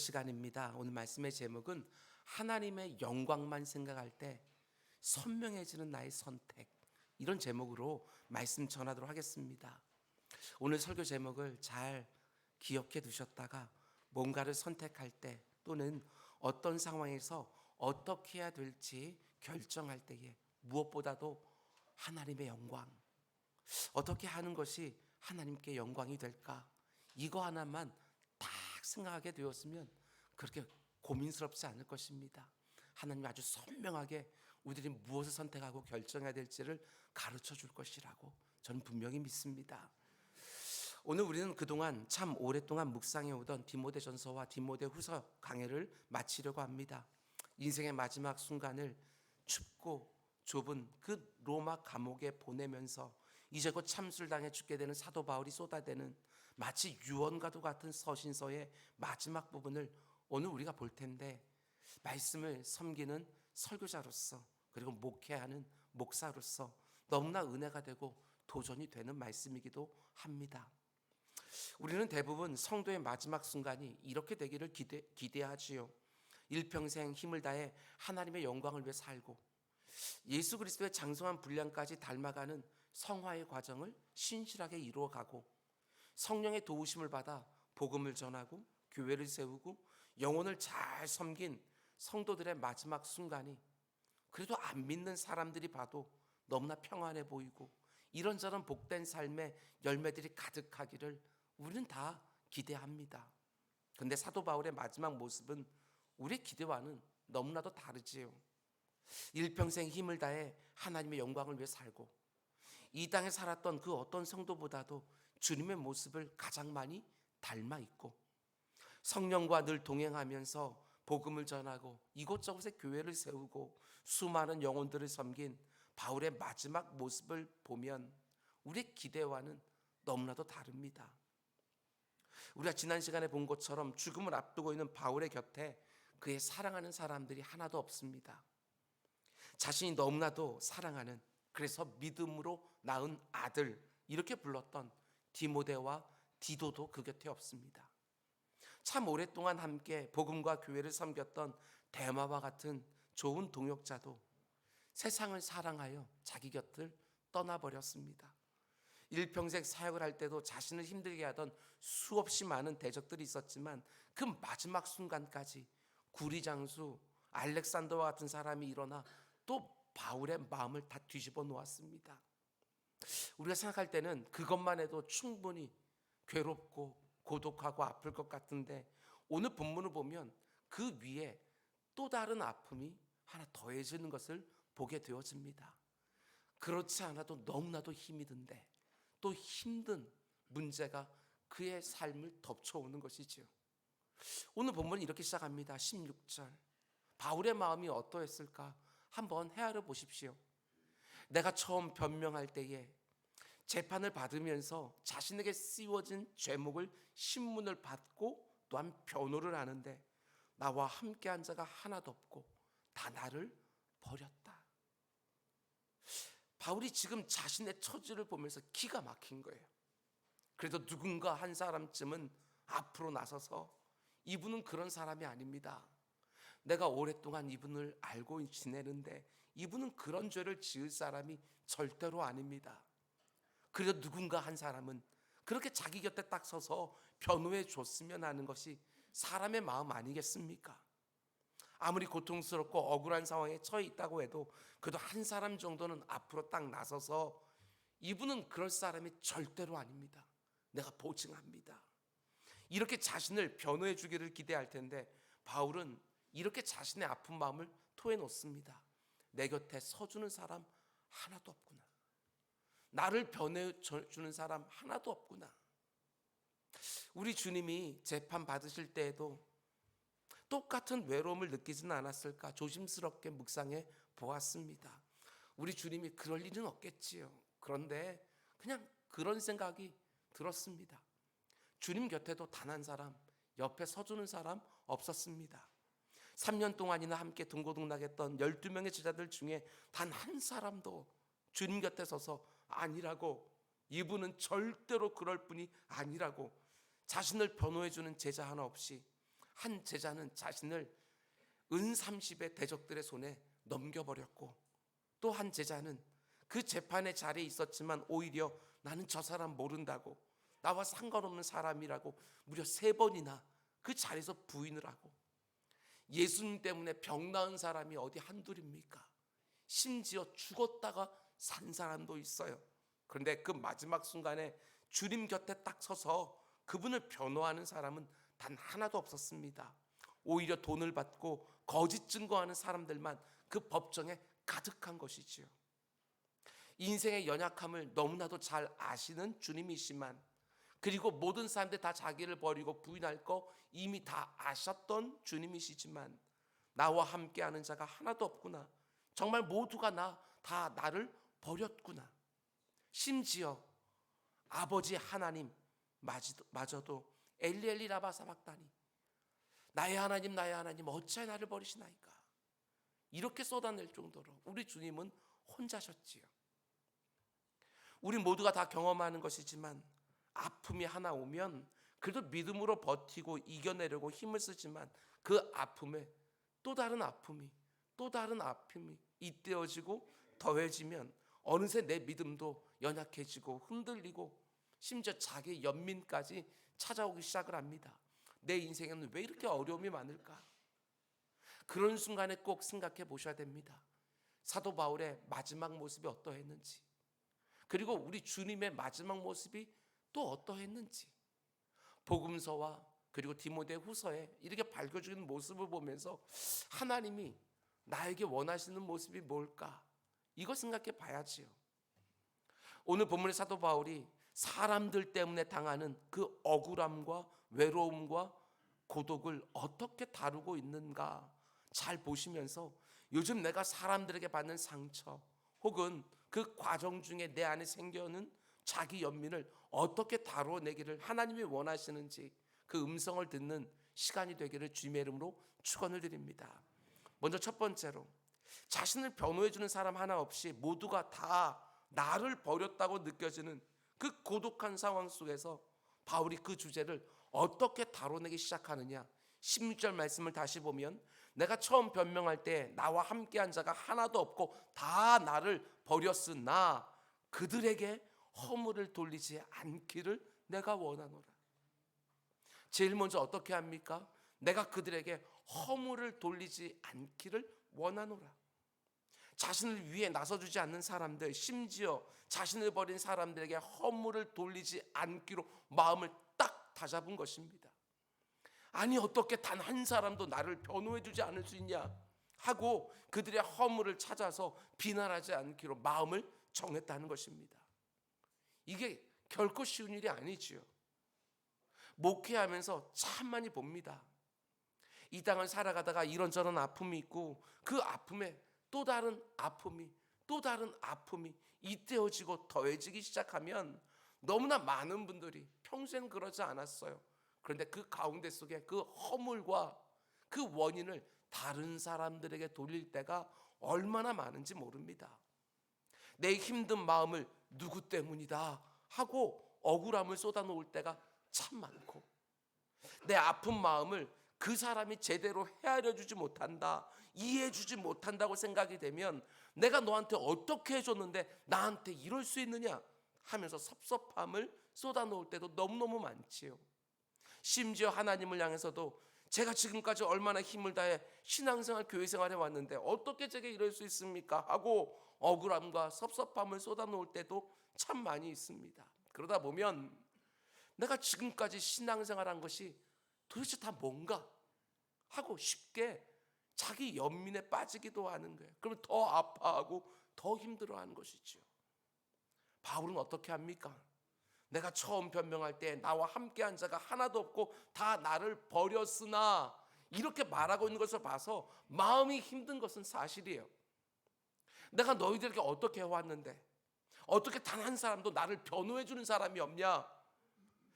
시간입니다. 오늘 말씀의 제목은 하나님의 영광만 생각할 때 선명해지는 나의 선택, 이런 제목으로 말씀 전하도록 하겠습니다. 오늘 설교 제목을 잘 기억해 두셨다가 뭔가를 선택할 때 또는 어떤 상황에서 어떻게 해야 될지 결정할 때에 무엇보다도 하나님의 영광, 어떻게 하는 것이 하나님께 영광이 될까, 이거 하나만 딱 생각하게 되었으면 그렇게 고민스럽지 않을 것입니다. 하나님 아주 선명하게 우리들이 무엇을 선택하고 결정해야 될지를 가르쳐 줄 것이라고 저는 분명히 믿습니다. 오늘 우리는 그동안 참 오랫동안 묵상해 오던 디모데전서와 디모데후서 강해를 마치려고 합니다. 인생의 마지막 순간을 춥고 좁은 그 로마 감옥에 보내면서 이제 곧 참술당해 죽게 되는 사도 바울이 쏟아대는 마치 유언과도 같은 서신서의 마지막 부분을 오늘 우리가 볼 텐데, 말씀을 섬기는 설교자로서 그리고 목회하는 목사로서 너무나 은혜가 되고 도전이 되는 말씀이기도 합니다. 우리는 대부분 성도의 마지막 순간이 이렇게 되기를 기대하지요. 일평생 힘을 다해 하나님의 영광을 위해 살고 예수 그리스도의 장성한 분량까지 닮아가는 성화의 과정을 신실하게 이루어가고 성령의 도우심을 받아 복음을 전하고 교회를 세우고 영혼을 잘 섬긴 성도들의 마지막 순간이 그래도 안 믿는 사람들이 봐도 너무나 평안해 보이고 이런저런 복된 삶의 열매들이 가득하기를 우리는 다 기대합니다. 그런데 사도 바울의 마지막 모습은 우리의 기대와는 너무나도 다르지요. 일평생 힘을 다해 하나님의 영광을 위해 살고 이 땅에 살았던 그 어떤 성도보다도 주님의 모습을 가장 많이 닮아 있고 성령과 늘 동행하면서 복음을 전하고 이곳저곳에 교회를 세우고 수많은 영혼들을 섬긴 바울의 마지막 모습을 보면 우리의 기대와는 너무나도 다릅니다. 우리가 지난 시간에 본 것처럼 죽음을 앞두고 있는 바울의 곁에 그의 사랑하는 사람들이 하나도 없습니다. 자신이 너무나도 사랑하는, 그래서 믿음으로 낳은 아들, 이렇게 불렀던 디모데와 디도도 그 곁에 없습니다. 참 오랫동안 함께 복음과 교회를 섬겼던 데마와 같은 좋은 동역자도 세상을 사랑하여 자기 곁을 떠나버렸습니다. 일평생 사역을 할 때도 자신을 힘들게 하던 수없이 많은 대적들이 있었지만 그 마지막 순간까지 구리장수 알렉산더와 같은 사람이 일어나 또 바울의 마음을 다 뒤집어 놓았습니다. 우리가 생각할 때는 그것만 해도 충분히 괴롭고 고독하고 아플 것 같은데 오늘 본문을 보면 그 위에 또 다른 아픔이 하나 더해지는 것을 보게 되어집니다. 그렇지 않아도 너무나도 힘이 든데 또 힘든 문제가 그의 삶을 덮쳐오는 것이죠. 오늘 본문은 이렇게 시작합니다. 16절. 바울의 마음이 어떠했을까 한번 헤아려 보십시오. 내가 처음 변명할 때에 재판을 받으면서 자신에게 씌워진 죄목을 신문을 받고 또한 변호를 하는데 나와 함께한 자가 하나도 없고 다 나를 버렸다. 바울이 지금 자신의 처지를 보면서 기가 막힌 거예요. 그래도 누군가 한 사람쯤은 앞으로 나서서 이분은 그런 사람이 아닙니다. 내가 오랫동안 이분을 알고 지내는데 이분은 그런 죄를 지을 사람이 절대로 아닙니다. 그래도 누군가 한 사람은 그렇게 자기 곁에 딱 서서 변호해 줬으면 하는 것이 사람의 마음 아니겠습니까? 아무리 고통스럽고 억울한 상황에 처해 있다고 해도 그래도 한 사람 정도는 앞으로 딱 나서서 이분은 그럴 사람이 절대로 아닙니다. 내가 보증합니다. 이렇게 자신을 변호해 주기를 기대할 텐데 바울은 이렇게 자신의 아픈 마음을 토해 놓습니다. 내 곁에 서주는 사람 하나도 없구나. 나를 변호해 주는 사람 하나도 없구나. 우리 주님이 재판 받으실 때에도 똑같은 외로움을 느끼지는 않았을까 조심스럽게 묵상해 보았습니다. 우리 주님이 그럴 일은 없겠지요. 그런데 그냥 그런 생각이 들었습니다. 주님 곁에도 단 한 사람, 옆에 서주는 사람 없었습니다. 3년 동안이나 함께 동고동락했던 12명의 제자들 중에 단 한 사람도 주님 곁에 서서 아니라고, 이분은 절대로 그럴 분이 아니라고 자신을 변호해 주는 제자 하나 없이 한 제자는 자신을 은 30의 대적들의 손에 넘겨버렸고, 또 한 제자는 그 재판의 자리에 있었지만 오히려 나는 저 사람 모른다고, 나와 상관없는 사람이라고 무려 3번이나 그 자리에서 부인을 하고, 예수님 때문에 병 나은 사람이 어디 한둘입니까? 심지어 죽었다가 산 사람도 있어요. 그런데 그 마지막 순간에 주님 곁에 딱 서서 그분을 변호하는 사람은 단 하나도 없었습니다. 오히려 돈을 받고 거짓 증거하는 사람들만 그 법정에 가득한 것이지요. 인생의 연약함을 너무나도 잘 아시는 주님이시만, 그리고 모든 사람들 다 자기를 버리고 부인할 거 이미 다 아셨던 주님이시지만, 나와 함께하는 자가 하나도 없구나, 정말 모두가 다 나를 버렸구나, 심지어 아버지 하나님 마저도 엘리 엘리 라마 사박다니, 나의 하나님 어찌하여 나를 버리시나이까, 이렇게 쏟아낼 정도로 우리 주님은 혼자셨지요. 우리 모두가 다 경험하는 것이지만, 아픔이 하나 오면 그래도 믿음으로 버티고 이겨내려고 힘을 쓰지만, 그 아픔에 또 다른 아픔이 잇대어지고 더해지면 어느새 내 믿음도 연약해지고 흔들리고, 심지어 자기 연민까지 찾아오기 시작을 합니다. 내 인생에는 왜 이렇게 어려움이 많을까? 그런 순간에 꼭 생각해 보셔야 됩니다. 사도 바울의 마지막 모습이 어떠했는지, 그리고 우리 주님의 마지막 모습이 또 어떠했는지, 복음서와 그리고 디모데 후서에 이렇게 밝혀주는 모습을 보면서 하나님이 나에게 원하시는 모습이 뭘까? 이거 생각해 봐야지요. 오늘 본문의 사도 바울이 사람들 때문에 당하는 그 억울함과 외로움과 고독을 어떻게 다루고 있는가 잘 보시면서, 요즘 내가 사람들에게 받는 상처 혹은 그 과정 중에 내 안에 생겨는 자기 연민을 어떻게 다뤄내기를 하나님이 원하시는지 그 음성을 듣는 시간이 되기를 주님의 이름으로 축원을 드립니다. 먼저 첫 번째로, 자신을 변호해 주는 사람 하나 없이 모두가 다 나를 버렸다고 느껴지는 그 고독한 상황 속에서 바울이 그 주제를 어떻게 다뤄내기 시작하느냐. 16절 말씀을 다시 보면, 내가 처음 변명할 때 나와 함께한 자가 하나도 없고 다 나를 버렸으나 그들에게 허물을 돌리지 않기를 내가 원하노라. 제일 먼저 어떻게 합니까? 내가 그들에게 허물을 돌리지 않기를 원하노라. 자신을 위해 나서주지 않는 사람들, 심지어 자신을 버린 사람들에게 허물을 돌리지 않기로 마음을 딱 다잡은 것입니다. 아니 어떻게 단 한 사람도 나를 변호해 주지 않을 수 있냐 하고 그들의 허물을 찾아서 비난하지 않기로 마음을 정했다는 것입니다. 이게 결코 쉬운 일이 아니지요. 목회하면서 참 많이 봅니다. 이 땅을 살아가다가 이런저런 아픔이 있고, 그 아픔에 또 다른 아픔이 잇대어지고 더해지기 시작하면, 너무나 많은 분들이 평생 그러지 않았어요. 그런데 그 가운데 속에 그 허물과 그 원인을 다른 사람들에게 돌릴 때가 얼마나 많은지 모릅니다. 내 힘든 마음을 누구 때문이다 하고 억울함을 쏟아놓을 때가 참 많고, 내 아픈 마음을 그 사람이 제대로 헤아려 주지 못한다, 이해해 주지 못한다고 생각이 되면, 내가 너한테 어떻게 해줬는데 나한테 이럴 수 있느냐 하면서 섭섭함을 쏟아놓을 때도 너무너무 많지요. 심지어 하나님을 향해서도 제가 지금까지 얼마나 힘을 다해 신앙생활, 교회생활 해왔는데 어떻게 제게 이럴 수 있습니까 하고 억울함과 섭섭함을 쏟아놓을 때도 참 많이 있습니다. 그러다 보면 내가 지금까지 신앙생활한 것이 도대체 다 뭔가 하고 쉽게 자기 연민에 빠지기도 하는 거예요. 그러면 더 아파하고 더 힘들어하는 것이죠. 바울은 어떻게 합니까? 내가 처음 변명할 때 나와 함께한 자가 하나도 없고 다 나를 버렸으나, 이렇게 말하고 있는 것을 봐서 마음이 힘든 것은 사실이에요. 내가 너희들에게 어떻게 해왔는데 어떻게 단 한 사람도 나를 변호해 주는 사람이 없냐.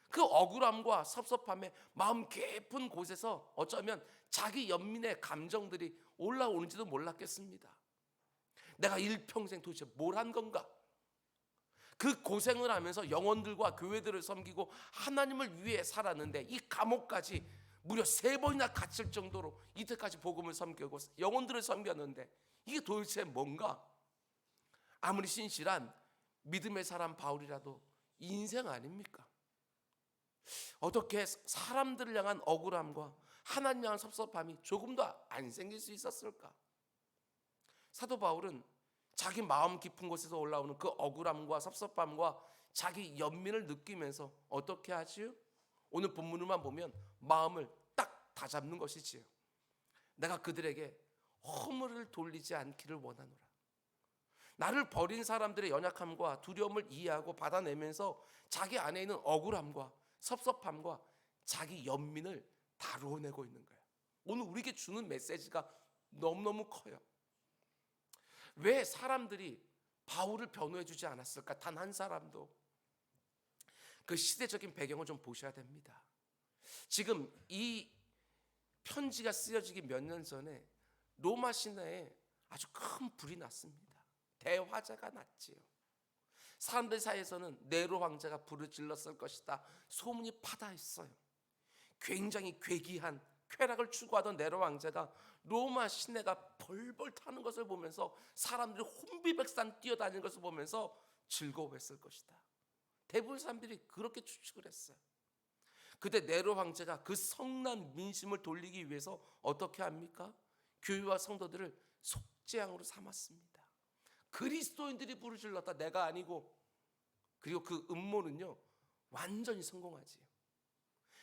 그 억울함과 섭섭함에 마음 깊은 곳에서 어쩌면 자기 연민의 감정들이 올라오는지도 몰랐겠습니다. 내가 일평생 도대체 뭘 한 건가? 그 고생을 하면서 영혼들과 교회들을 섬기고 하나님을 위해 살았는데 이 감옥까지 무려 3번이나 갇힐 정도로 이때까지 복음을 섬기고 영혼들을 섬겼는데 이게 도대체 뭔가? 아무리 신실한 믿음의 사람 바울이라도 인생 아닙니까? 어떻게 사람들을 향한 억울함과 하나님 향한 섭섭함이 조금도 안 생길 수 있었을까? 사도 바울은 자기 마음 깊은 곳에서 올라오는 그 억울함과 섭섭함과 자기 연민을 느끼면서 어떻게 하지요? 오늘 본문을만 보면 마음을 딱 다잡는 것이지요. 내가 그들에게 허물을 돌리지 않기를 원하노라. 나를 버린 사람들의 연약함과 두려움을 이해하고 받아내면서 자기 안에 있는 억울함과 섭섭함과 자기 연민을 다루어내고 있는 거예요. 오늘 우리에게 주는 메시지가 너무너무 커요. 왜 사람들이 바울을 변호해 주지 않았을까? 단 한 사람도. 그 시대적인 배경을 좀 보셔야 됩니다. 지금 이 편지가 쓰여지기 몇 년 전에 로마 시내에 아주 큰 불이 났습니다. 대화재가 났지요. 사람들 사이에서는 네로 황제가 불을 질렀을 것이다 소문이 파다했어요. 굉장히 괴기한 쾌락을 추구하던 네로 황제가 로마 시내가 벌벌 타는 것을 보면서 사람들이 혼비백산 뛰어다니는 것을 보면서 즐거워했을 것이다. 대부분 사람들이 그렇게 추측을 했어요. 그때 네로 황제가 그 성난 민심을 돌리기 위해서 어떻게 합니까? 교회와 성도들을 속죄양으로 삼았습니다. 그리스도인들이 불을 질렀다, 내가 아니고. 그리고 그 음모는요 완전히 성공하지요.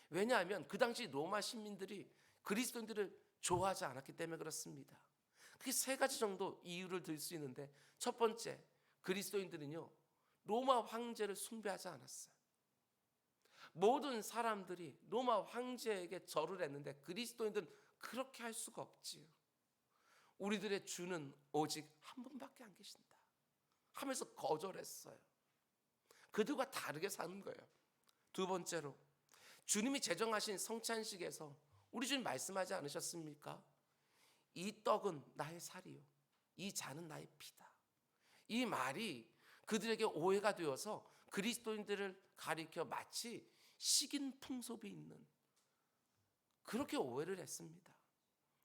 왜냐하면 그 당시 로마 시민들이 그리스도인들을 좋아하지 않았기 때문에 그렇습니다. 그게 3가지 정도 이유를 들 수 있는데, 첫 번째, 그리스도인들은요 로마 황제를 숭배하지 않았어요. 모든 사람들이 로마 황제에게 절을 했는데 그리스도인들은 그렇게 할 수가 없지요. 우리들의 주는 오직 한 분밖에 안 계신다 하면서 거절했어요. 그들과 다르게 사는 거예요. 두 번째로, 주님이 제정하신 성찬식에서 우리 주님 말씀하지 않으셨습니까? 이 떡은 나의 살이요, 이 잔은 나의 피다. 이 말이 그들에게 오해가 되어서 그리스도인들을 가리켜 마치 식인 풍습이 있는, 그렇게 오해를 했습니다.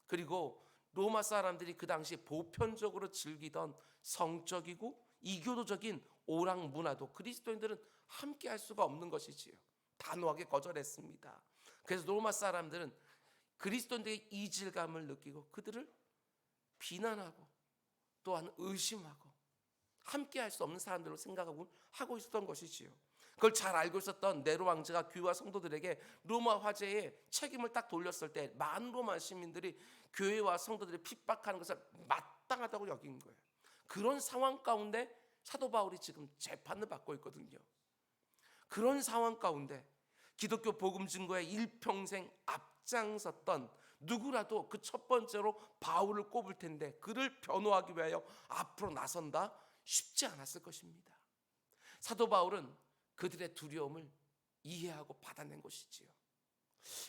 그리고 로마 사람들이 그 당시 보편적으로 즐기던 성적이고 이교도적인 오락 문화도 그리스도인들은 함께 할 수가 없는 것이지요. 단호하게 거절했습니다. 그래서 로마 사람들은 그리스도인들의 이질감을 느끼고 그들을 비난하고 또한 의심하고 함께 할 수 없는 사람들로 생각하고 하고 있었던 것이지요. 그걸 잘 알고 있었던 네로 왕제가 교회와 성도들에게 로마 화제의 책임을 딱 돌렸을 때 많은 로마 시민들이 교회와 성도들을 핍박하는 것을 마땅하다고 여긴 거예요. 그런 상황 가운데 사도 바울이 지금 재판을 받고 있거든요. 그런 상황 가운데 기독교 복음 증거에 일평생 앞장섰던 누구라도 그 첫 번째로 바울을 꼽을 텐데, 그를 변호하기 위하여 앞으로 나선다 쉽지 않았을 것입니다. 사도 바울은 그들의 두려움을 이해하고 받아낸 것이지요.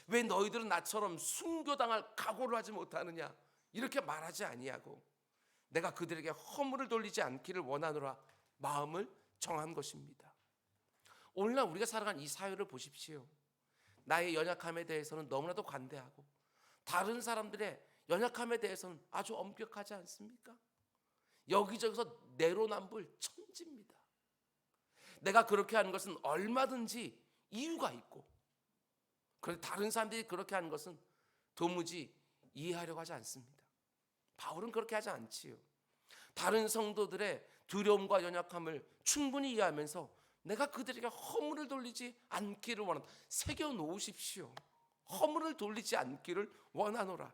왜 너희들은 나처럼 순교당할 각오를 하지 못하느냐, 이렇게 말하지 아니하고 내가 그들에게 허물을 돌리지 않기를 원하노라 마음을 정한 것입니다. 오늘날 우리가 살아간 이 사회를 보십시오. 나의 연약함에 대해서는 너무나도 관대하고 다른 사람들의 연약함에 대해서는 아주 엄격하지 않습니까? 여기저기서 내로남불 천지입니다. 내가 그렇게 하는 것은 얼마든지 이유가 있고, 그런데 다른 사람들이 그렇게 하는 것은 도무지 이해하려고 하지 않습니다. 바울은 그렇게 하지 않지요. 다른 성도들의 두려움과 연약함을 충분히 이해하면서 내가 그들에게 허물을 돌리지 않기를 원한다. 새겨놓으십시오. 허물을 돌리지 않기를 원하노라.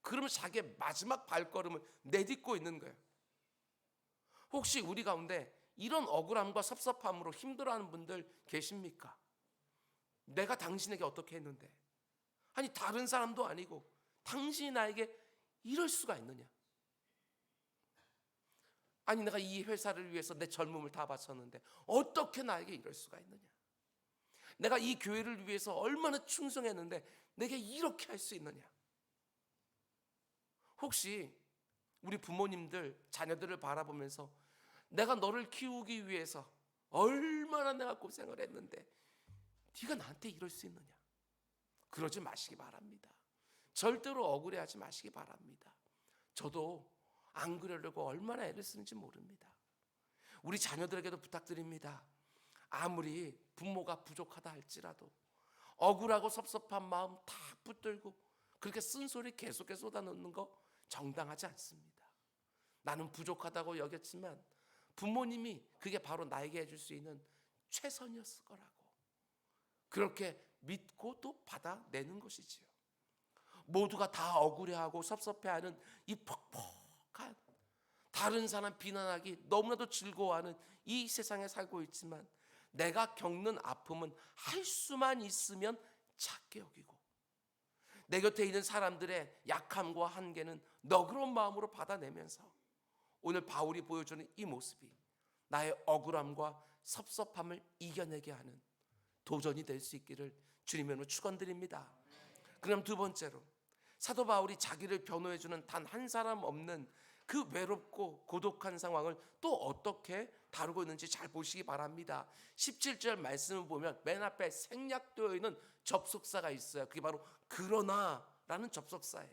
그러면 자기의 마지막 발걸음을 내딛고 있는 거예요. 혹시 우리 가운데 이런 억울함과 섭섭함으로 힘들어하는 분들 계십니까? 내가 당신에게 어떻게 했는데, 아니 다른 사람도 아니고 당신이 나에게 이럴 수가 있느냐? 아니 내가 이 회사를 위해서 내 젊음을 다 바쳤는데 어떻게 나에게 이럴 수가 있느냐? 내가 이 교회를 위해서 얼마나 충성했는데 내게 이렇게 할 수 있느냐? 혹시 우리 부모님들 자녀들을 바라보면서 내가 너를 키우기 위해서 얼마나 내가 고생을 했는데 네가 나한테 이럴 수 있느냐? 그러지 마시기 바랍니다. 절대로 억울해하지 마시기 바랍니다. 저도 안 그러려고 얼마나 애를 쓰는지 모릅니다. 우리 자녀들에게도 부탁드립니다. 아무리 부모가 부족하다 할지라도 억울하고 섭섭한 마음 다 붙들고 그렇게 쓴소리 계속해서 쏟아놓는 거 정당하지 않습니다. 나는 부족하다고 여겼지만 부모님이 그게 바로 나에게 해줄 수 있는 최선이었을 거라고 그렇게 믿고 또 받아내는 것이지요. 모두가 다 억울해하고 섭섭해하는 이 퍽퍽한 다른 사람 비난하기 너무나도 즐거워하는 이 세상에 살고 있지만 내가 겪는 아픔은 할 수만 있으면 작게 여기고 내 곁에 있는 사람들의 약함과 한계는 너그러운 마음으로 받아내면서 오늘 바울이 보여주는 이 모습이 나의 억울함과 섭섭함을 이겨내게 하는 도전이 될 수 있기를 주님의 이름으로 축원드립니다. 그럼 두 번째로 사도 바울이 자기를 변호해주는 단 한 사람 없는 그 외롭고 고독한 상황을 또 어떻게 다루고 있는지 잘 보시기 바랍니다. 17절 말씀을 보면 맨 앞에 생략되어 있는 접속사가 있어요. 그게 바로 그러나라는 접속사예요.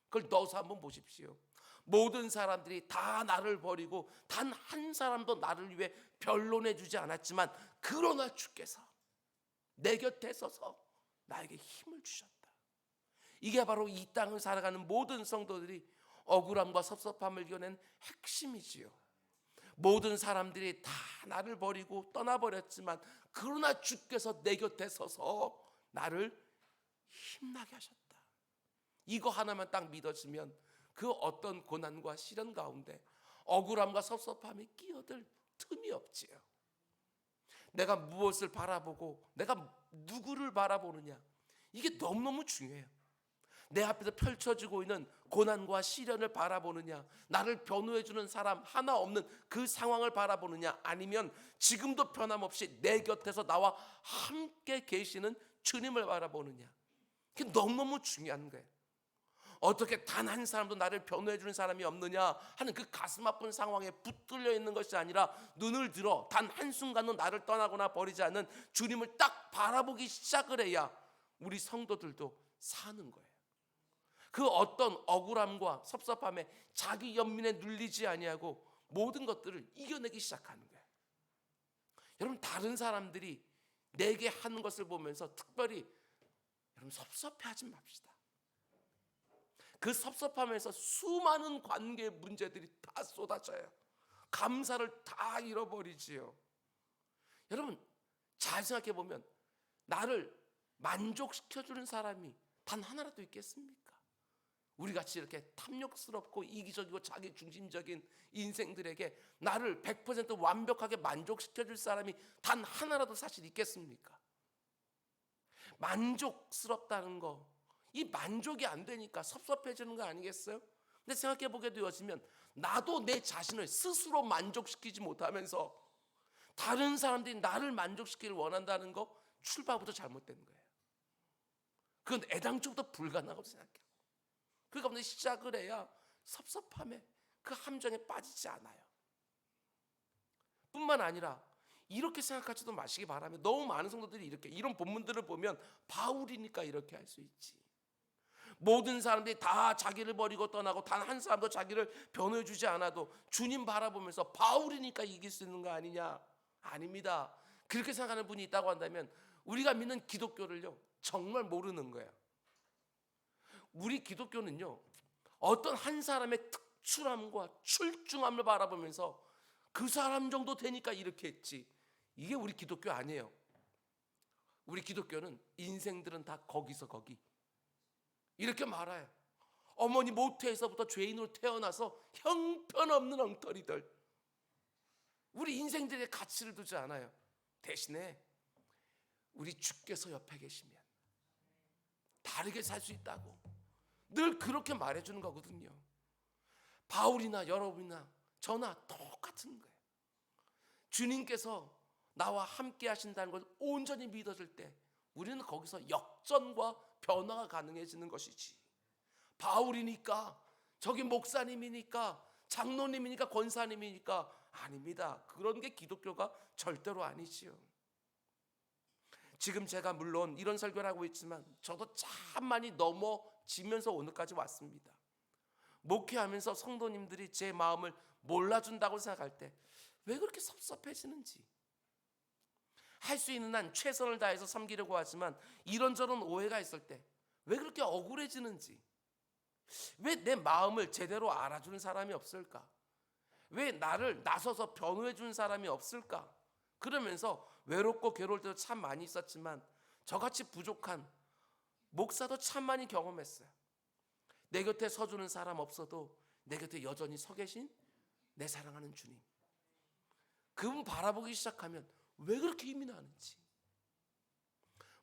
그걸 넣어서 한번 보십시오. 모든 사람들이 다 나를 버리고 단 한 사람도 나를 위해 변론해 주지 않았지만 그러나 주께서 내 곁에 서서 나에게 힘을 주셨다. 이게 바로 이 땅을 살아가는 모든 성도들이 억울함과 섭섭함을 이겨낸 핵심이지요. 모든 사람들이 다 나를 버리고 떠나버렸지만 그러나 주께서 내 곁에 서서 나를 힘나게 하셨다. 이거 하나만 딱 믿어지면 그 어떤 고난과 시련 가운데 억울함과 섭섭함이 끼어들 틈이 없지요. 내가 무엇을 바라보고 내가 누구를 바라보느냐, 이게 너무너무 중요해요. 내 앞에서 펼쳐지고 있는 고난과 시련을 바라보느냐, 나를 변호해주는 사람 하나 없는 그 상황을 바라보느냐, 아니면 지금도 변함없이 내 곁에서 나와 함께 계시는 주님을 바라보느냐, 이게 너무너무 중요한 거예요. 어떻게 단 한 사람도 나를 변호해주는 사람이 없느냐 하는 그 가슴 아픈 상황에 붙들려 있는 것이 아니라 눈을 들어 단 한순간도 나를 떠나거나 버리지 않는 주님을 딱 바라보기 시작을 해야 우리 성도들도 사는 거예요. 그 어떤 억울함과 섭섭함에 자기 연민에 눌리지 아니하고 모든 것들을 이겨내기 시작하는 거예요. 여러분, 다른 사람들이 내게 하는 것을 보면서 특별히 여러분 섭섭해하지 맙시다. 그 섭섭함에서 수많은 관계 문제들이 다 쏟아져요. 감사를 다 잃어버리지요. 여러분, 잘 생각해 보면 나를 만족시켜주는 사람이 단 하나라도 있겠습니까? 우리같이 이렇게 탐욕스럽고 이기적이고 자기중심적인 인생들에게 나를 100% 완벽하게 만족시켜줄 사람이 단 하나라도 사실 있겠습니까? 만족스럽다는 거, 이 만족이 안 되니까 섭섭해지는 거 아니겠어요? 근데 생각해 보게 되어지면 나도 내 자신을 스스로 만족시키지 못하면서 다른 사람들이 나를 만족시키기를 원한다는 거, 출발부터 잘못된 거예요. 그건 애당초부터 불가능하다고 생각해요. 그러니까 먼저 시작을 해야 섭섭함에 그 함정에 빠지지 않아요. 뿐만 아니라 이렇게 생각하지도 마시기 바라며, 너무 많은 성도들이 이렇게 이런 본문들을 보면 바울이니까 이렇게 할 수 있지, 모든 사람들이 다 자기를 버리고 떠나고 단 한 사람도 자기를 변호해 주지 않아도 주님 바라보면서 바울이니까 이길 수 있는 거 아니냐? 아닙니다. 그렇게 생각하는 분이 있다고 한다면 우리가 믿는 기독교를요 정말 모르는 거예요. 우리 기독교는요 어떤 한 사람의 특출함과 출중함을 바라보면서 그 사람 정도 되니까 이렇게 했지, 이게 우리 기독교 아니에요. 우리 기독교는 인생들은 다 거기서 거기 이렇게 말아요. 어머니 모태에서부터 죄인으로 태어나서 형편없는 엉터리들, 우리 인생들의 가치를 두지 않아요. 대신에 우리 주께서 옆에 계시면 다르게 살 수 있다고 늘 그렇게 말해주는 거거든요. 바울이나 여러분이나 저나 똑같은 거예요. 주님께서 나와 함께 하신다는 걸 온전히 믿어질 때 우리는 거기서 역전과 변화가 가능해지는 것이지, 바울이니까, 저기 목사님이니까, 장로님이니까, 권사님이니까, 아닙니다. 그런 게 기독교가 절대로 아니지요. 지금 제가 물론 이런 설교를 하고 있지만 저도 참 많이 넘어지면서 오늘까지 왔습니다. 목회하면서 성도님들이 제 마음을 몰라준다고 생각할 때 왜 그렇게 섭섭해지는지, 할 수 있는 한 최선을 다해서 섬기려고 하지만 이런저런 오해가 있을 때 왜 그렇게 억울해지는지, 왜 내 마음을 제대로 알아주는 사람이 없을까, 왜 나를 나서서 변호해 주는 사람이 없을까, 그러면서 외롭고 괴로울 때도 참 많이 있었지만 저같이 부족한 목사도 참 많이 경험했어요. 내 곁에 서주는 사람 없어도 내 곁에 여전히 서 계신 내 사랑하는 주님, 그분 바라보기 시작하면 왜 그렇게 힘이 나는지.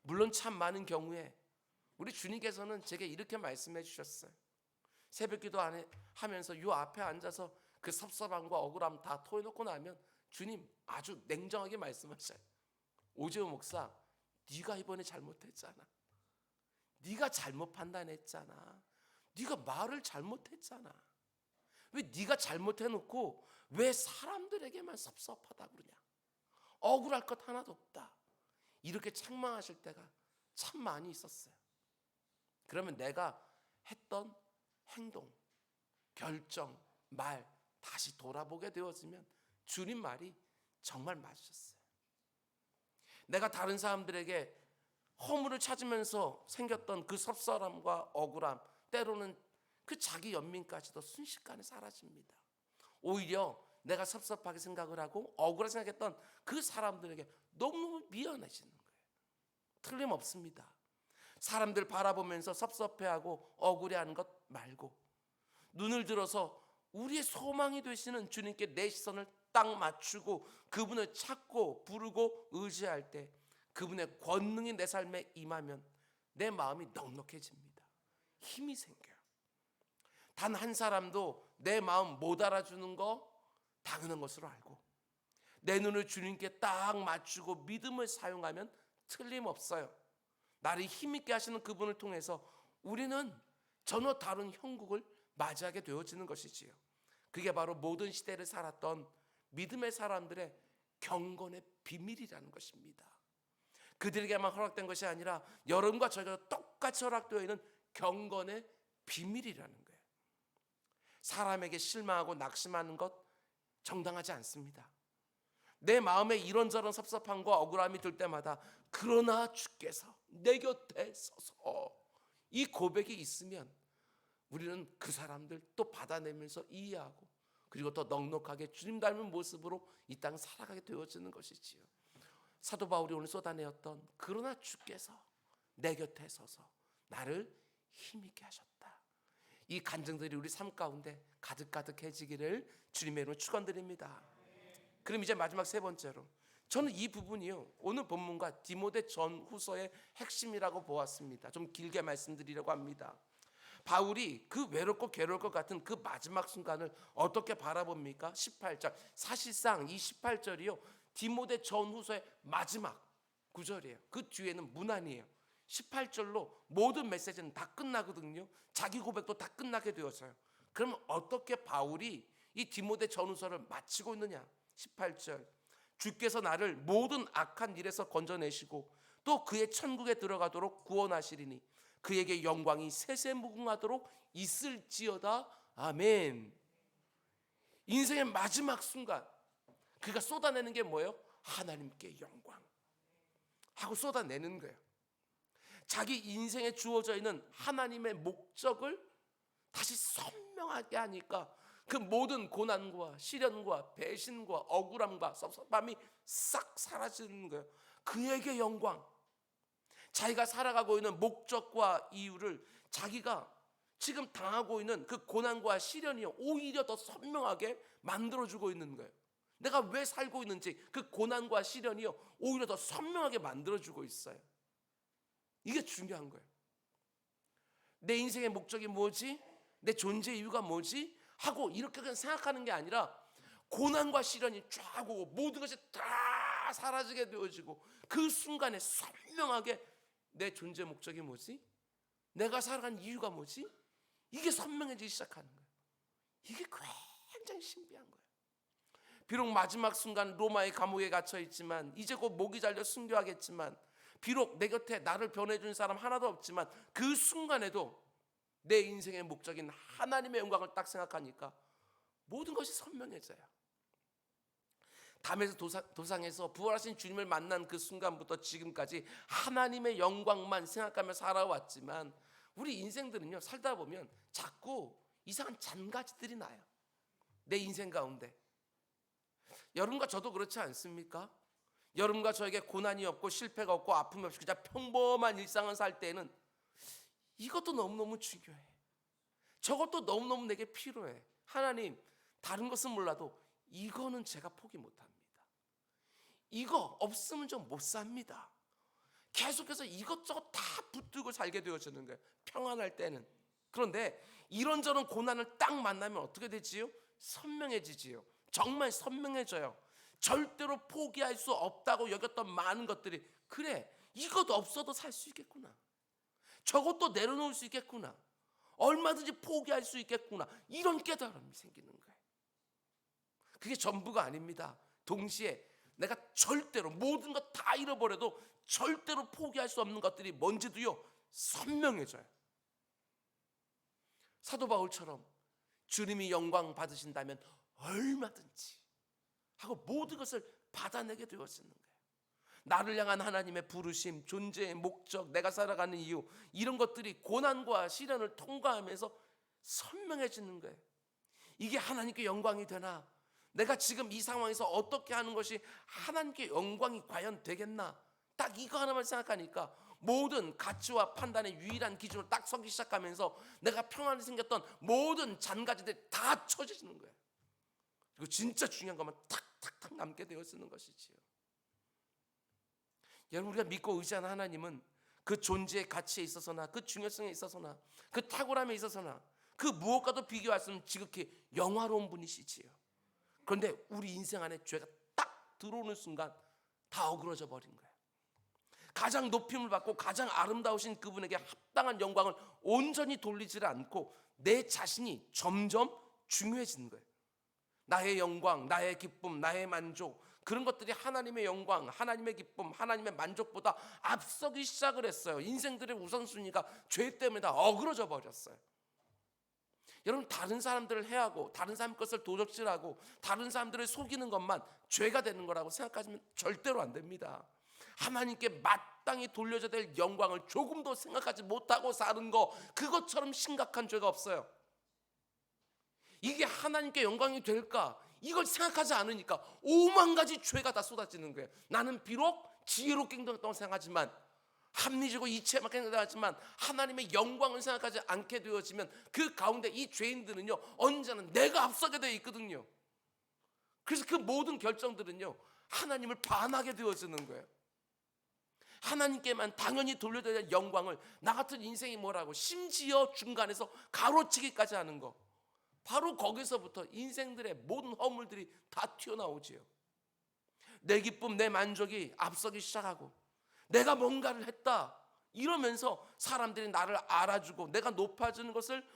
물론 참 많은 경우에 우리 주님께서는 제게 이렇게 말씀해 주셨어요. 새벽기도 하면서 요 앞에 앉아서 그 섭섭함과 억울함 다 토해놓고 나면 주님 아주 냉정하게 말씀하셔요. 오재호 목사, 네가 이번에 잘못했잖아. 네가 잘못 판단했잖아. 네가 말을 잘못했잖아. 왜 네가 잘못해놓고 왜 사람들에게만 섭섭하다 그러냐. 억울할 것 하나도 없다. 이렇게 책망하실 때가 참 많이 있었어요. 그러면 내가 했던 행동, 결정, 말 다시 돌아보게 되어지면 주님 말이 정말 맞으셨어요. 내가 다른 사람들에게 허물을 찾으면서 생겼던 그 섭섭함과 억울함, 때로는 그 자기 연민까지도 순식간에 사라집니다. 오히려 내가 섭섭하게 생각을 하고 억울하게 생각했던 그 사람들에게 너무 미안해지는 거예요. 틀림없습니다. 사람들 바라보면서 섭섭해하고 억울해하는 것 말고 눈을 들어서 우리의 소망이 되시는 주님께 내 시선을 딱 맞추고 그분을 찾고 부르고 의지할 때 그분의 권능이 내 삶에 임하면 내 마음이 넉넉해집니다. 힘이 생겨요. 단 한 사람도 내 마음 못 알아주는 거 당연한 것으로 알고 내 눈을 주님께 딱 맞추고 믿음을 사용하면 틀림없어요. 나를 힘있게 하시는 그분을 통해서 우리는 전혀 다른 형국을 맞이하게 되어지는 것이지요. 그게 바로 모든 시대를 살았던 믿음의 사람들의 경건의 비밀이라는 것입니다. 그들에게만 허락된 것이 아니라 여러분과 저희가 똑같이 허락되어 있는 경건의 비밀이라는 거예요. 사람에게 실망하고 낙심하는 것 정당하지 않습니다. 내 마음에 이런저런 섭섭함과 억울함이 들 때마다 그러나 주께서 내 곁에 서서, 이 고백이 있으면 우리는 그 사람들 또 받아내면서 이해하고 그리고 더 넉넉하게 주님 닮은 모습으로 이 땅 살아가게 되어지는 것이지요. 사도 바울이 오늘 쏟아내었던 그러나 주께서 내 곁에 서서 나를 힘있게 하셨다. 이 간증들이 우리 삶 가운데 가득가득해지기를 주님의 이름으로 축원드립니다. 그럼 이제 마지막 세 번째로, 저는 이 부분이요 오늘 본문과 디모데 전후서의 핵심이라고 보았습니다. 좀 길게 말씀드리려고 합니다. 바울이 그 외롭고 괴로울 것 같은 그 마지막 순간을 어떻게 바라봅니까? 18절. 사실상 이 18절이요 디모데 전후서의 마지막 구절이에요. 그 뒤에는 문안이에요. 18절로 모든 메시지는 다 끝나거든요. 자기 고백도 다 끝나게 되었어요. 그럼 어떻게 바울이 이 디모데 전후서를 마치고 있느냐? 18절. 주께서 나를 모든 악한 일에서 건져내시고 또 그의 천국에 들어가도록 구원하시리니 그에게 영광이 세세무궁하도록 있을지어다. 아멘. 인생의 마지막 순간 그가 쏟아내는 게 뭐예요? 하나님께 영광 하고 쏟아내는 거예요. 자기 인생에 주어져 있는 하나님의 목적을 다시 선명하게 하니까 그 모든 고난과 시련과 배신과 억울함과 섭섭함이 싹 사라지는 거예요. 그에게 영광. 자기가 살아가고 있는 목적과 이유를 자기가 지금 당하고 있는 그 고난과 시련이 오히려 더 선명하게 만들어주고 있는 거예요. 내가 왜 살고 있는지 그 고난과 시련이 오히려 더 선명하게 만들어주고 있어요. 이게 중요한 거예요. 내 인생의 목적이 뭐지? 내 존재 이유가 뭐지? 하고 이렇게 그냥 생각하는 게 아니라 고난과 시련이 쫙 오고 모든 것이 다 사라지게 되어지고 그 순간에 선명하게 내 존재 목적이 뭐지? 내가 살아간 이유가 뭐지? 이게 선명해지기 시작하는 거예요. 이게 굉장히 신비한 거예요. 비록 마지막 순간 로마의 감옥에 갇혀 있지만 이제 곧 목이 잘려 순교하겠지만 비록 내 곁에 나를 변해준 사람 하나도 없지만 그 순간에도 내 인생의 목적인 하나님의 영광을 딱 생각하니까 모든 것이 선명해져요. 담에서 도상에서 부활하신 주님을 만난 그 순간부터 지금까지 하나님의 영광만 생각하며 살아왔지만 우리 인생들은요, 살다 보면 자꾸 이상한 잔가지들이 나요. 내 인생 가운데. 여러분과 저도 그렇지 않습니까? 여러분과 저에게 고난이 없고 실패가 없고 아픔이 없이 그냥 평범한 일상을 살 때는 이것도 너무너무 중요해. 저것도 너무너무 내게 필요해. 하나님, 다른 것은 몰라도 이거는 제가 포기 못합니다. 이거 없으면 좀 못 삽니다. 계속해서 이것저것 다 붙들고 살게 되어지는 거예요. 평안할 때는. 그런데 이런저런 고난을 딱 만나면 어떻게 되지요? 선명해지지요. 정말 선명해져요. 절대로 포기할 수 없다고 여겼던 많은 것들이, 그래, 이것 없어도 살 수 있겠구나. 저것도 내려놓을 수 있겠구나. 얼마든지 포기할 수 있겠구나. 이런 깨달음이 생기는 거예요. 그게 전부가 아닙니다. 동시에 내가 절대로 모든 것 다 잃어버려도 절대로 포기할 수 없는 것들이 뭔지도요, 선명해져요. 사도 바울처럼 주님이 영광 받으신다면 얼마든지 하고 모든 것을 받아내게 되어지는 거예요. 나를 향한 하나님의 부르심, 존재의 목적, 내가 살아가는 이유, 이런 것들이 고난과 시련을 통과하면서 선명해지는 거예요. 이게 하나님께 영광이 되나? 내가 지금 이 상황에서 어떻게 하는 것이 하나님께 영광이 과연 되겠나? 딱 이거 하나만 생각하니까 모든 가치와 판단의 유일한 기준으로 딱 서기 시작하면서 내가 평안이 생겼던 모든 잔가지들이 다 쳐지는 거예요. 그리고 진짜 중요한 것만 탁탁탁 남게 되어지는 것이지요. 여러분, 우리가 믿고 의지하는 하나님은 그 존재의 가치에 있어서나 그 중요성에 있어서나 그 탁월함에 있어서나 그 무엇과도 비교할 수 없는 지극히 영화로운 분이시지요. 그런데 우리 인생 안에 죄가 딱 들어오는 순간 다 어그러져 버린 거예요. 가장 높임을 받고 가장 아름다우신 그분에게 합당한 영광을 온전히 돌리지를 않고 내 자신이 점점 중요해지는 거예요. 나의 영광, 나의 기쁨, 나의 만족, 그런 것들이 하나님의 영광, 하나님의 기쁨, 하나님의 만족보다 앞서기 시작을 했어요. 인생들의 우선순위가 죄 때문에 다 어그러져 버렸어요. 여러분, 다른 사람들을 해하고 다른 사람 것을 도적질하고 다른 사람들을 속이는 것만 죄가 되는 거라고 생각하시면 절대로 안 됩니다. 하나님께 마땅히 돌려져야 될 영광을 조금도 생각하지 못하고 사는 거, 그것처럼 심각한 죄가 없어요. 이게 하나님께 영광이 될까? 이걸 생각하지 않으니까 5만 가지 죄가 다 쏟아지는 거예요. 나는 비록 지혜롭게 행동했다고 생각하지만, 합리적으로 이치에맞게 생각하지만 하나님의 영광을 생각하지 않게 되어지면 그 가운데 이 죄인들은요, 언제나 내가 앞서게 되어 있거든요. 그래서 그 모든 결정들은요, 하나님을 반하게 되어지는 거예요. 하나님께만 당연히 돌려야 될 영광을 나 같은 인생이 뭐라고 심지어 중간에서 가로치기까지 하는 거, 바로 거기서부터 인생들의 모든 허물들이 다 튀어나오지요. 내 기쁨, 내 만족이 앞서기 시작하고 내가 뭔가를 했다 이러면서 사람들이 나를 알아주고 내가 높아지는 것을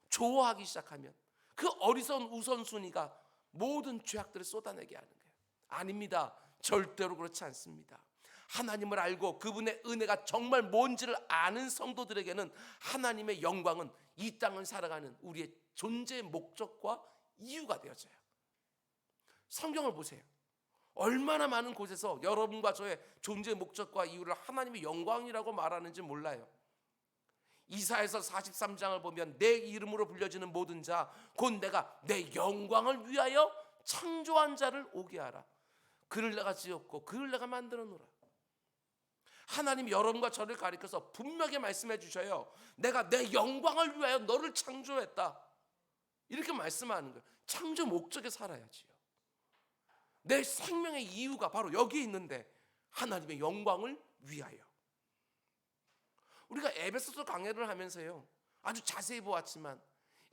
좋아하기 시작하면 그 어리석은 우선순위가 모든 죄악들을 쏟아내게 하는 거예요. 아닙니다. 절대로 그렇지 않습니다. 하나님을 알고 그분의 은혜가 정말 뭔지를 아는 성도들에게는 하나님의 영광은 이 땅을 살아가는 우리의 존재의 목적과 이유가 되어져요. 성경을 보세요. 얼마나 많은 곳에서 여러분과 저의 존재의 목적과 이유를 하나님의 영광이라고 말하는지 몰라요. 이사야서 43장을 보면 내 이름으로 불려지는 모든 자 곧 내가 내 영광을 위하여 창조한 자를 오게 하라. 그를 내가 지었고 그를 내가 만들어 놓으라. 하나님 여러분과 저를 가리켜서 분명히 말씀해 주셔요. 내가 내 영광을 위하여 너를 창조했다. 이렇게 말씀하는 거예요. 창조 목적에 살아야지요. 내 생명의 이유가 바로 여기 있는데 하나님의 영광을 위하여. 우리가 에베소서 강해를 하면서요, 아주 자세히 보았지만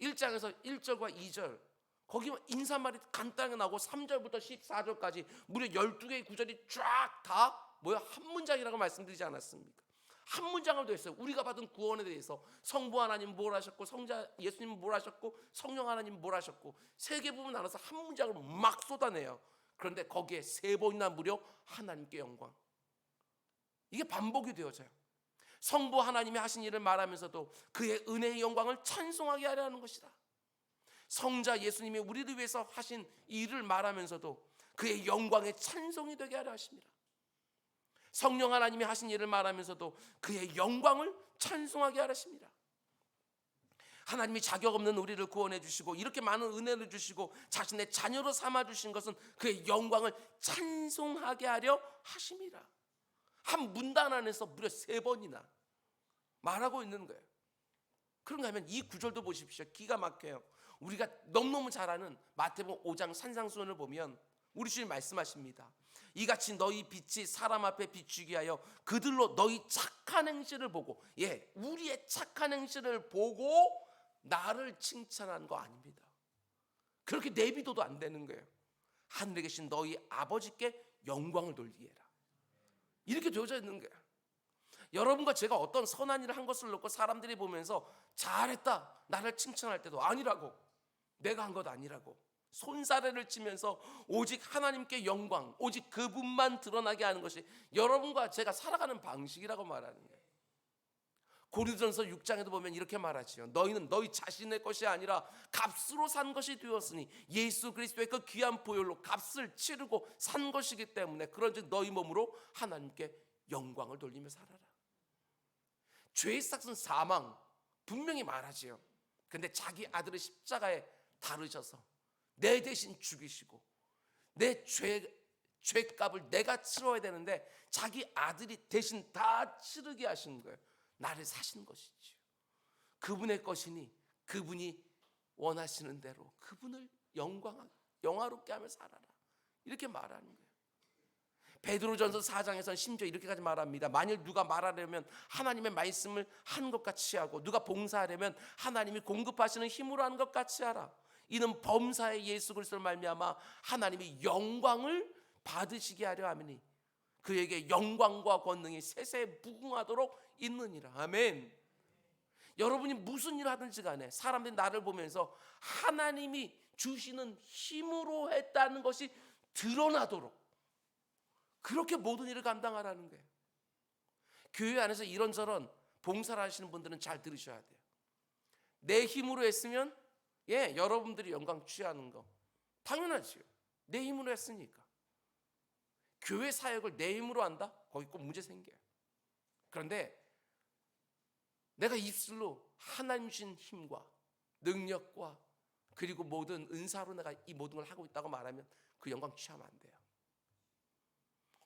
1장에서 1절과 2절 거기 인사말이 간단하게 나오고 3절부터 14절까지 무려 12개의 구절이 쫙 다 한 문장이라고 말씀드리지 않았습니까? 한 문장을 더했어요. 우리가 받은 구원에 대해서 성부 하나님 뭘 하셨고 성자 예수님 뭘 하셨고 성령 하나님 뭘 하셨고 세 개 부분 나눠서 한 문장으로 막 쏟아내요. 그런데 거기에 세 번이나 무려 하나님께 영광. 이게 반복이 되어져요. 성부 하나님이 하신 일을 말하면서도 그의 은혜의 영광을 찬송하게 하려 하는 것이다. 성자 예수님이 우리를 위해서 하신 일을 말하면서도 그의 영광의 찬송이 되게 하려 하십니다. 성령 하나님이 하신 일을 말하면서도 그의 영광을 찬송하게 하려 하십니다. 하나님이 자격 없는 우리를 구원해 주시고 이렇게 많은 은혜를 주시고 자신의 자녀로 삼아 주신 것은 그의 영광을 찬송하게 하려 하십니다. 한 문단 안에서 무려 3번이나 말하고 있는 거예요. 그런가 하면 이 구절도 보십시오. 기가 막혀요. 우리가 너무너무 잘 아는 마태복음 5장 산상수훈을 보면 우리 주님 말씀하십니다. 이같이 너희 빛이 사람 앞에 비추게 하여 그들로 너희 착한 행실을 보고, 우리의 착한 행실을 보고 나를 칭찬하는 거 아닙니다. 그렇게 내비둬도 안 되는 거예요. 하늘에 계신 너희 아버지께 영광을 돌리게 해라. 이렇게 되어져 있는 거예요. 여러분과 제가 어떤 선한 일을 한 것을 놓고 사람들이 보면서 잘했다 나를 칭찬할 때도 아니라고, 내가 한 것 아니라고 손사래를 치면서 오직 하나님께 영광, 오직 그분만 드러나게 하는 것이 여러분과 제가 살아가는 방식이라고 말하는 거예요. 고린도전서 6장에도 보면 이렇게 말하지요. 너희는 너희 자신의 것이 아니라 값으로 산 것이 되었으니 예수 그리스도의 그 귀한 보혈로 값을 치르고 산 것이기 때문에 그런즉 너희 몸으로 하나님께 영광을 돌리며 살아라. 죄의 삭은 사망 분명히 말하지요. 근데 자기 아들을 십자가에 다루셔서 내 대신 죽이시고 내 죄값을 내가 치러야 되는데 자기 아들이 대신 다 치르게 하신 거예요. 나를 사신 것이지요. 그분의 것이니 그분이 원하시는 대로 그분을 영화롭게 하며 살아라. 이렇게 말하는 거예요. 베드로전서 4장에서는 심지어 이렇게까지 말합니다. 만일 누가 말하려면 하나님의 말씀을 한 것 같이 하고 누가 봉사하려면 하나님이 공급하시는 힘으로 하는 것 같이 하라. 이는 범사의 예수 그리스도를 말미암아 하나님이 영광을 받으시게 하려 함이니 그에게 영광과 권능이 세세 무궁하도록 있느니라. 아멘. 여러분이 무슨 일을 하든지 간에 사람들이 나를 보면서 하나님이 주시는 힘으로 했다는 것이 드러나도록 그렇게 모든 일을 감당하라는 거예요. 교회 안에서 이런저런 봉사를 하시는 분들은 잘 들으셔야 돼요. 내 힘으로 했으면 여러분들이 영광 취하는 거 당연하지요. 내 힘으로 했으니까. 교회 사역을 내 힘으로 한다? 거기 꼭 문제 생겨요. 그런데 내가 입술로 하나님 주신 힘과 능력과 그리고 모든 은사로 내가 이 모든 걸 하고 있다고 말하면 그 영광 취하면 안 돼요.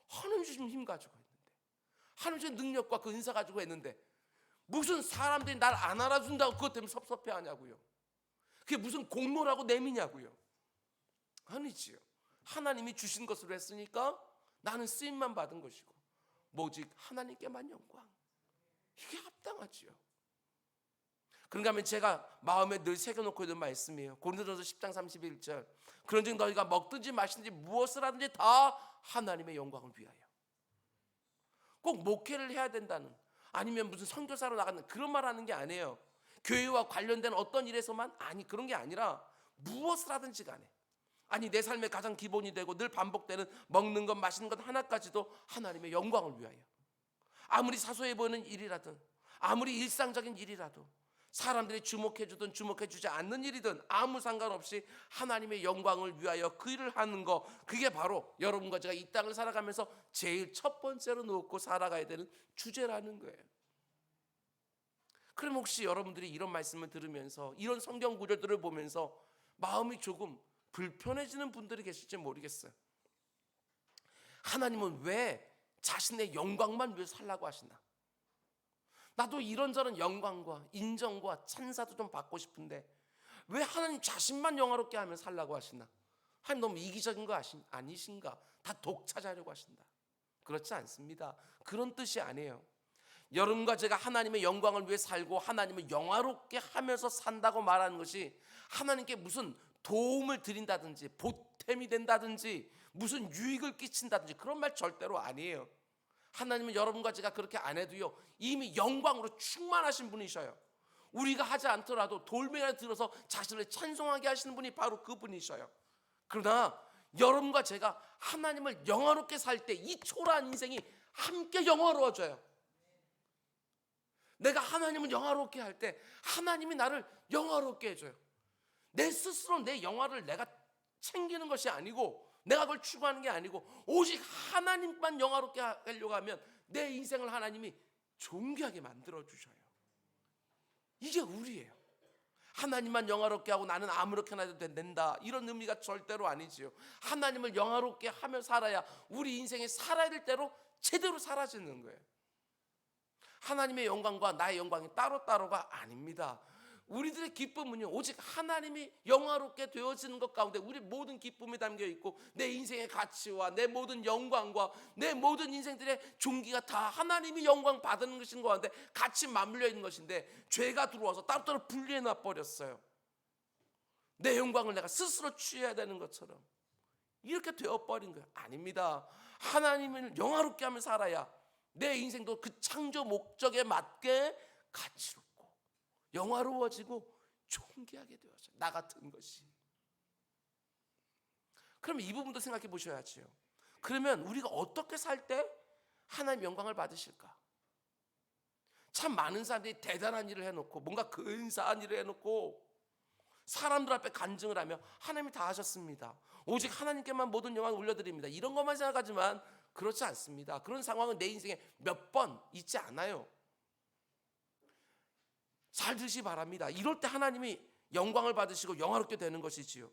하나님 주신 힘 가지고 했는데, 하나님 주신 능력과 그 은사 가지고 했는데 무슨 사람들이 날 안 알아준다고 그것 때문에 섭섭해하냐고요. 그게 무슨 공로라고 내미냐고요. 아니지요. 하나님이 주신 것으로 했으니까 나는 쓰임만 받은 것이고 오직 하나님께만 영광. 이게 합당하지요. 그런가 하면 제가 마음에 늘 새겨놓고 있는 말씀이에요. 고린도전서 10장 31절. 그런즉 너희가 먹든지 마시든지 무엇을 하든지 다 하나님의 영광을 위하여. 꼭 목회를 해야 된다는, 아니면 무슨 선교사로 나가는 그런 말 하는 게 아니에요. 교회와 관련된 어떤 일에서만 그런 게 아니라 무엇을 하든지 간에, 아니 내 삶의 가장 기본이 되고 늘 반복되는 먹는 것 마시는 것 하나까지도 하나님의 영광을 위하여. 아무리 사소해 보이는 일이라든 아무리 일상적인 일이라도 사람들이 주목해주든 주목해주지 않는 일이든 아무 상관없이 하나님의 영광을 위하여 그 일을 하는 거, 그게 바로 여러분과 제가 이 땅을 살아가면서 제일 첫 번째로 놓고 살아가야 되는 주제라는 거예요. 그럼 혹시 여러분들이 이런 말씀을 들으면서 이런 성경 구절들을 보면서 마음이 조금 불편해지는 분들이 계실지 모르겠어요. 하나님은 왜 자신의 영광만 위해서 살라고 하시나? 나도 이런저런 영광과 인정과 찬사도 좀 받고 싶은데 왜 하나님 자신만 영화롭게 하면 살라고 하시나? 하나님 너무 이기적인 거 아니신가? 다 독차지하려고 하신다. 그렇지 않습니다. 그런 뜻이 아니에요. 여러분과 제가 하나님의 영광을 위해 살고 하나님을 영화롭게 하면서 산다고 말하는 것이 하나님께 무슨 도움을 드린다든지 보탬이 된다든지 무슨 유익을 끼친다든지 그런 말 절대로 아니에요. 하나님은 여러분과 제가 그렇게 안 해도요 이미 영광으로 충만하신 분이셔요. 우리가 하지 않더라도 돌멩이를 들어서 자신을 찬송하게 하시는 분이 바로 그분이셔요. 그러나 여러분과 제가 하나님을 영화롭게 살 때 이 초라한 인생이 함께 영화로워져요. 내가 하나님을 영화롭게 할 때 하나님이 나를 영화롭게 해줘요. 내 스스로 내 영화를 내가 챙기는 것이 아니고, 내가 그걸 추구하는 게 아니고, 오직 하나님만 영화롭게 하려고 하면 내 인생을 하나님이 존귀하게 만들어주셔요. 이게 우리예요. 하나님만 영화롭게 하고 나는 아무렇게나 해도 된다, 이런 의미가 절대로 아니지요. 하나님을 영화롭게 하며 살아야 우리 인생에 살아야 될 대로 제대로 사라지는 거예요. 하나님의 영광과 나의 영광이 따로따로가 아닙니다. 우리들의 기쁨은요, 오직 하나님이 영화롭게 되어지는 것 가운데 우리 모든 기쁨이 담겨 있고, 내 인생의 가치와 내 모든 영광과 내 모든 인생들의 존귀가 다 하나님이 영광 받는 것인 것 같은데 같이 맞물려 있는 것인데, 죄가 들어와서 따로따로 분리해 놔 버렸어요. 내 영광을 내가 스스로 취해야 되는 것처럼 이렇게 되어버린 거예요. 아닙니다. 하나님을 영화롭게 하며 살아야 내 인생도 그 창조 목적에 맞게 가치롭고 영화로워지고 존귀하게 되어져요. 나 같은 것이. 그럼 이 부분도 생각해 보셔야지요. 그러면 우리가 어떻게 살 때 하나님 영광을 받으실까? 참 많은 사람들이 대단한 일을 해놓고, 뭔가 근사한 일을 해놓고 사람들 앞에 간증을 하며 하나님이 다 하셨습니다, 오직 하나님께만 모든 영광을 올려드립니다, 이런 것만 생각하지만 그렇지 않습니다. 그런 상황은 내 인생에 몇 번 있지 않아요. 잘 들으시기 바랍니다. 이럴 때 하나님이 영광을 받으시고 영화롭게 되는 것이지요.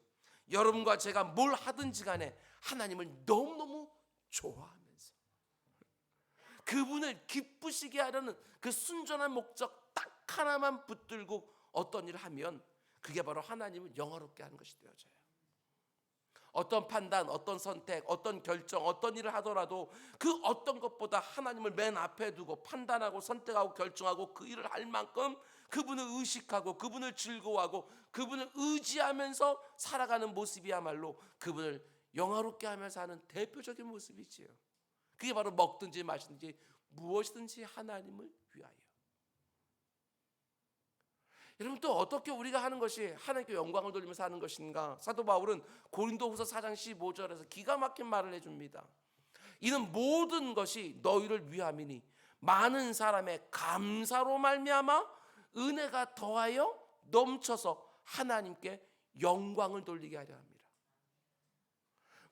여러분과 제가 뭘 하든지 간에 하나님을 너무너무 좋아하면서 그분을 기쁘시게 하려는 그 순전한 목적 딱 하나만 붙들고 어떤 일을 하면 그게 바로 하나님을 영화롭게 하는 것이 되어져요. 어떤 판단, 어떤 선택, 어떤 결정, 어떤 일을 하더라도 그 어떤 것보다 하나님을 맨 앞에 두고 판단하고 선택하고 결정하고 그 일을 할 만큼 그분을 의식하고 그분을 즐거워하고 그분을 의지하면서 살아가는 모습이야말로 그분을 영화롭게 하면서 사는 대표적인 모습이지요. 그게 바로 먹든지 마시든지 무엇이든지 하나님을 위하여. 여러분, 또 어떻게 우리가 하는 것이 하나님께 영광을 돌리면서 하는 것인가? 사도 바울은 고린도후서 4장 15절에서 기가 막힌 말을 해줍니다. 이는 모든 것이 너희를 위함이니 많은 사람의 감사로 말미암아 은혜가 더하여 넘쳐서 하나님께 영광을 돌리게 하려 합니다.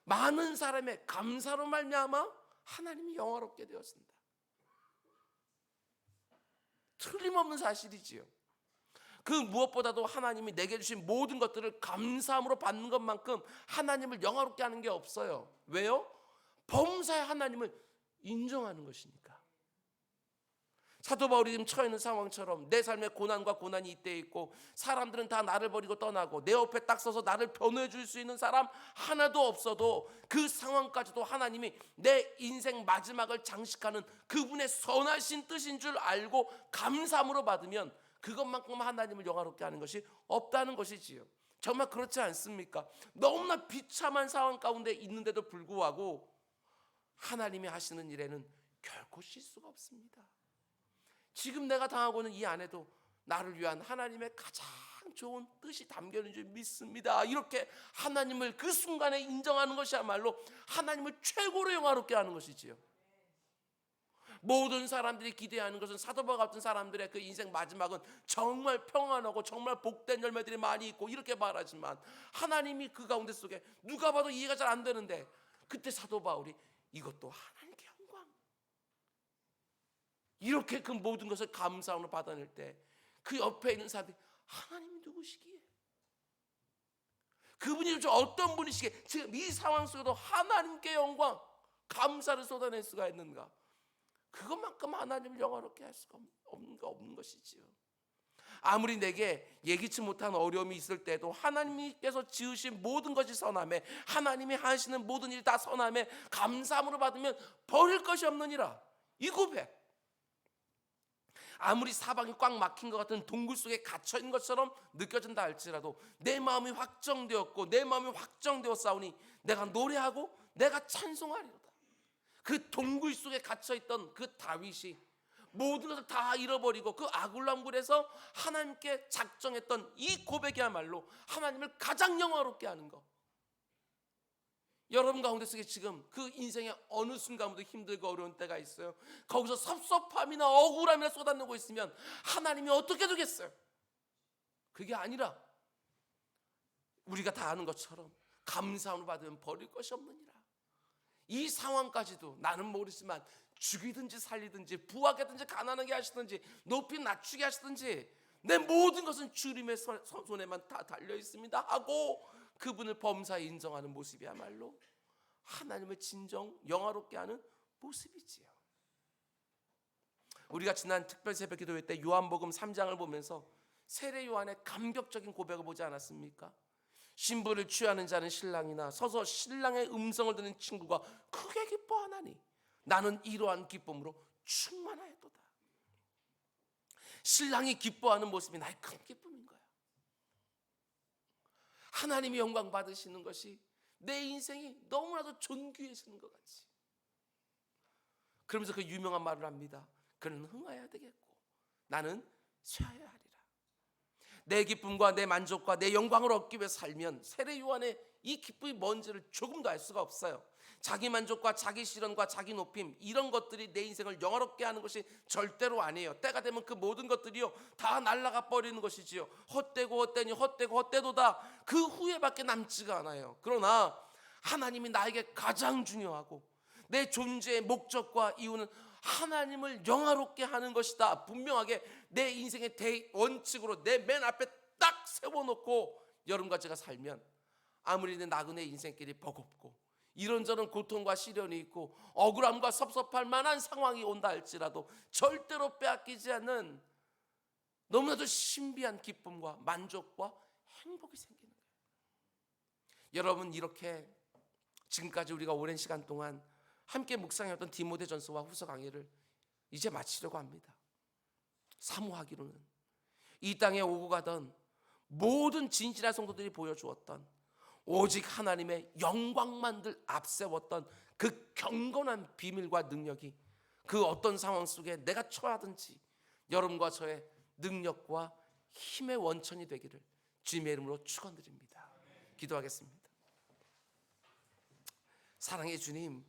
많은 사람의 감사로 말미암아 하나님이 영화롭게 되었습니다. 틀림없는 사실이지요. 그 무엇보다도 하나님이 내게 주신 모든 것들을 감사함으로 받는 것만큼 하나님을 영화롭게 하는 게 없어요. 왜요? 범사의 하나님을 인정하는 것이니까. 사도 바울이 지금 처해 있는 상황처럼 내 삶에 고난과 고난이 이때 있고 사람들은 다 나를 버리고 떠나고 내 옆에 딱 서서 나를 변호해 줄 수 있는 사람 하나도 없어도 그 상황까지도 하나님이 내 인생 마지막을 장식하는 그분의 선하신 뜻인 줄 알고 감사함으로 받으면 그것만큼 하나님을 영화롭게 하는 것이 없다는 것이지요. 정말 그렇지 않습니까? 너무나 비참한 상황 가운데 있는데도 불구하고 하나님이 하시는 일에는 결코 실수가 없습니다. 지금 내가 당하고 있는 이 안에도 나를 위한 하나님의 가장 좋은 뜻이 담겨 있는 줄 믿습니다. 이렇게 하나님을 그 순간에 인정하는 것이야말로 하나님을 최고로 영화롭게 하는 것이지요. 모든 사람들이 기대하는 것은 사도 바울 같은 사람들의 그 인생 마지막은 정말 평안하고 정말 복된 열매들이 많이 있고 이렇게 말하지만 하나님이 그 가운데 속에 누가 봐도 이해가 잘 안 되는데 그때 사도 바울이 이것도 하나님께 영광, 이렇게 그 모든 것을 감사함으로 받아낼 때 그 옆에 있는 사람들이 하나님이 누구시기에, 그분이 어떤 분이시기에 지금 이 상황 속에도 하나님께 영광, 감사를 쏟아낼 수가 있는가? 그것만큼 하나님을 영화롭게 할 수가 없는 것이지요. 아무리 내게 예기치 못한 어려움이 있을 때도 하나님께서 지으신 모든 것이 선함에 하나님이 하시는 모든 일이 다 선함에 감사함으로 받으면 버릴 것이 없느니라. 이 고백. 아무리 사방이 꽉 막힌 것 같은 동굴 속에 갇혀있는 것처럼 느껴진다 할지라도 내 마음이 확정되었고 내 마음이 확정되었사오니 내가 노래하고 내가 찬송하리로다. 그 동굴 속에 갇혀있던 그 다윗이 모든 것을 다 잃어버리고 그 아굴람굴에서 하나님께 작정했던 이 고백이야말로 하나님을 가장 영화롭게 하는 것, 여러분 가운데 속에 지금 그 인생의 어느 순간부터 힘들고 어려운 때가 있어요. 거기서 섭섭함이나 억울함이나 쏟아내고 있으면 하나님이 어떻게 되겠어요? 그게 아니라 우리가 다 아는 것처럼 감사함을 받으면 버릴 것이 없느니라. 이 상황까지도 나는 모르지만 죽이든지 살리든지 부하게든지 가난하게 하시든지 높이 낮추게 하시든지 내 모든 것은 주님의 손에만 다 달려 있습니다 하고 그분을 범사에 인정하는 모습이야말로 하나님을 진정 영화롭게 하는 모습이지요. 우리가 지난 특별 새벽 기도회 때 요한복음 3장을 보면서 세례 요한의 감격적인 고백을 보지 않았습니까? 신부를 취하는 자는 신랑이나 서서 신랑의 음성을 듣는 친구가 크게 기뻐하나니 나는 이러한 기쁨으로 충만하였도다. 신랑이 기뻐하는 모습이 나의 큰 기쁨인 거야. 하나님이 영광 받으시는 것이 내 인생이 너무나도 존귀해지는 것 같이. 그러면서 그 유명한 말을 합니다. 그는 흥하여야 되겠고 나는 쇠하여야 하리라. 내 기쁨과 내 만족과 내 영광을 얻기 위해 살면 세례 요한의 이 기쁨이 뭔지를 조금도 알 수가 없어요. 자기 만족과 자기 실현과 자기 높임 이런 것들이 내 인생을 영화롭게 하는 것이 절대로 아니에요. 때가 되면 그 모든 것들이요 다 날아가 버리는 것이지요. 헛되고 헛되니 헛되고 헛되도다. 그 후회밖에 남지가 않아요. 그러나 하나님이 나에게 가장 중요하고 내 존재의 목적과 이유는 하나님을 영화롭게 하는 것이다. 분명하게 내 인생의 대원칙으로 내 맨 앞에 딱 세워놓고 여러분과 제가 살면 아무리 내 나그네 인생길이 버겁고 이런저런 고통과 시련이 있고 억울함과 섭섭할 만한 상황이 온다 할지라도 절대로 빼앗기지 않는 너무나도 신비한 기쁨과 만족과 행복이 생기는 거예요. 여러분 이렇게 지금까지 우리가 오랜 시간 동안 함께 묵상해왔던 디모데전서와 후서 강의를 이제 마치려고 합니다. 사모하기로는 이 땅에 오고 가던 모든 진실한 성도들이 보여주었던 오직 하나님의 영광만들 앞세웠던 그 경건한 비밀과 능력이 그 어떤 상황 속에 내가 처하든지 여러분과 저의 능력과 힘의 원천이 되기를 주님의 이름으로 축원드립니다. 기도하겠습니다. 사랑의 주님,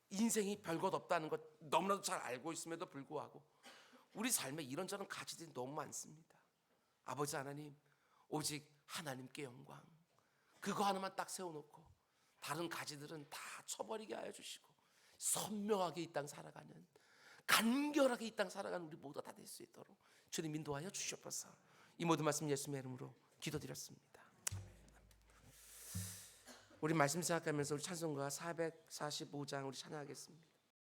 인생이 별것 없다는 것 너무나도 잘 알고 있음에도 불구하고 우리 삶에 이런저런 가치들이 너무 많습니다. 아버지 하나님, 오직 하나님께 영광 그거 하나만 딱 세워놓고 다른 가지들은 다 쳐버리게 하여 주시고 선명하게 이 땅 살아가는 간결하게 이 땅 살아가는 우리 모두가 다 될 수 있도록 주님 인도하여 주시옵소서. 이 모든 말씀 예수님의 이름으로 기도드렸습니다. 우리 말씀 생각하면서 우리 찬송가 445장 우리 찬양하겠습니다.